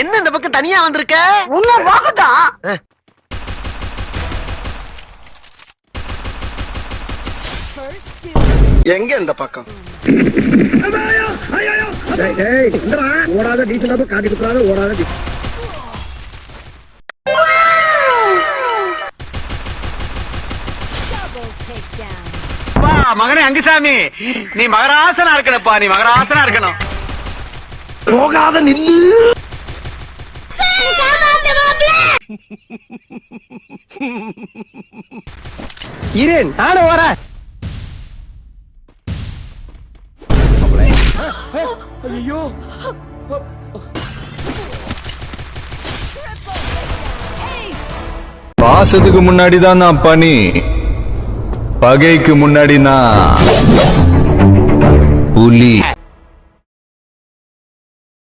என்ன இந்த பக்கம் தனியா வந்திருக்க? உன்ன வாக்குதான். எங்க இந்த பக்கம்? ஓடாத டீசல் காட்டி குத்துறாத ஓடாத. மகனே அங்குசாமி, நீ மகராசனா இருக்கணும்ப்பா, நீ மகராசனா இருக்கணும். போகாத நில்லு. இரேன் நானும் வரேன். ஐயோ பாசத்துக்கு முன்னாடி தான் நான் பனி, பகைக்கு முன்னாடி நான் புலி.